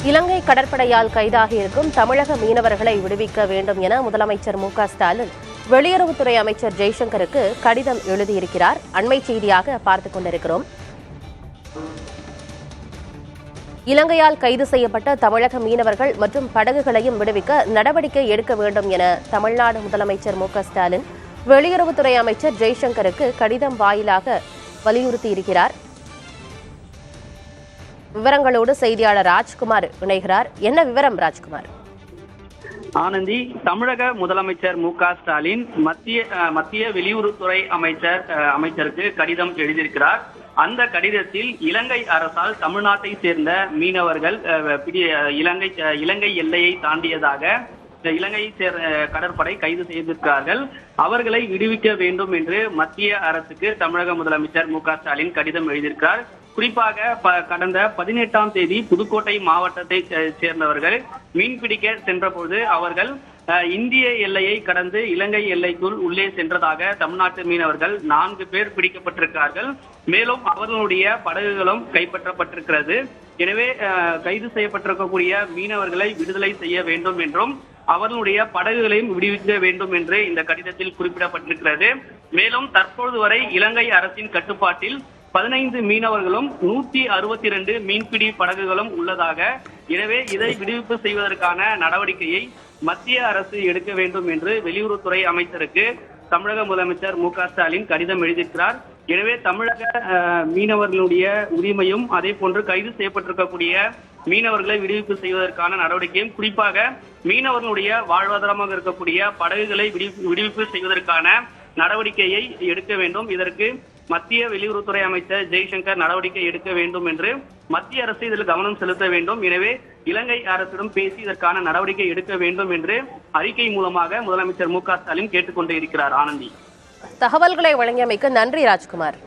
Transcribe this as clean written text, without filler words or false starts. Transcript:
இலங்கை கடற்படையால் கைதாகியிருக்கும் தமிழக மீனவர்களை விடுவிக்க வேண்டும் என முதலமைச்சர் மு.க.ஸ்டாலின் வெளியுறவுத்துறை அமைச்சர் ஜெய்சங்கருக்கு கடிதம் எழுதியிருக்கிறார். அண்மை செய்தியாக பார்த்துக் கொண்டிருக்கிறோம். இலங்கையால் கைது செய்யப்பட்ட தமிழக மீனவர்கள் மற்றும் படகுகளையும் விடுவிக்க நடவடிக்கை எடுக்க வேண்டும் என தமிழ்நாடு முதலமைச்சர் மு.க.ஸ்டாலின் வெளியுறவுத்துறை அமைச்சர் ஜெய்சங்கருக்கு கடிதம் வாயிலாக வலியுறுத்தியிருக்கிறார். விவரங்களோடு செய்தியாளர் ராஜ்குமார் இணைகிறார். என்ன விவரம் ராஜ்குமார்? ஆனந்தி, தமிழக முதலமைச்சர் மு.க.ஸ்டாலின் மத்திய வெளியுறவுத்துறை அமைச்சருக்கு கடிதம் எழுதியிருக்கிறார். அந்த கடிதத்தில் இலங்கை அரசால் தமிழ்நாட்டை சேர்ந்த மீனவர்கள் இலங்கை எல்லையை தாண்டியதாக இலங்கை கடற்படை கைது செய்திருக்கிறார்கள். அவர்களை விடுவிக்க வேண்டும் என்று மத்திய அரசுக்கு தமிழக முதலமைச்சர் மு.க.ஸ்டாலின் கடிதம் எழுதியிருக்கிறார். குறிப்பாக கடந்த 18ஆம் தேதி புதுக்கோட்டை மாவட்டத்தை சேர்ந்தவர்கள் மீன்பிடிக்க சென்றபோது அவர்கள் இந்திய எல்லையை கடந்து இலங்கை எல்லைக்குள் உள்ளே சென்றதாக தமிழ்நாட்டு மீனவர்கள் 4 பேர் பிடிக்கப்பட்டிருக்கிறார்கள். மேலும் அவர்களுடைய படகுகளும் கைப்பற்றப்பட்டிருக்கிறது. எனவே கைது செய்யப்பட்டிருக்கக்கூடிய மீனவர்களை விடுதலை செய்ய வேண்டும் என்றும் அவர்களுடைய படகுகளையும் விடுவிக்க வேண்டும் என்று இந்த கடிதத்தில் குறிப்பிடப்பட்டிருக்கிறது. மேலும் தற்போது வரை இலங்கை அரசின் கட்டுப்பாட்டில் 15 மீனவர்களும் 162 மீன்பிடி படகுகளும் உள்ளதாக, எனவே இதை விடுவிப்பு செய்வதற்கான நடவடிக்கையை மத்திய அரசு எடுக்க வேண்டும் என்று வெளியுறவுத்துறை அமைச்சருக்கு தமிழக முதலமைச்சர் மு.க.ஸ்டாலின் கடிதம் எழுதியிருக்கிறார். எனவே தமிழக மீனவர்களுடைய உரிமையும் அதே போன்று கைது செய்யப்பட்டிருக்கக்கூடிய மீனவர்களை விடுவிப்பு செய்வதற்கான நடவடிக்கையும், குறிப்பாக மீனவர்களுடைய வாழ்வாதாரமாக இருக்கக்கூடிய படகுகளை விடுவிப்பு செய்வதற்கான நடவடிக்கையை எடுக்க வேண்டும். இதற்கு மத்திய வெளியுறவுத்துறை அமைச்சர் ஜெய்சங்கர் நடவடிக்கை எடுக்க வேண்டும் என்று மத்திய அரசு இதில் கவனம் செலுத்த வேண்டும். எனவே இலங்கை அரசிடம் பேசி இதற்கான நடவடிக்கை எடுக்க வேண்டும் என்று அறிக்கை மூலமாக முதலமைச்சர் மு.க.ஸ்டாலின் கேட்டுக்கொண்டே இருக்கிறார். ஆனந்தி, தகவல்களை வழங்கியமைக்கு நன்றி ராஜ்குமார்.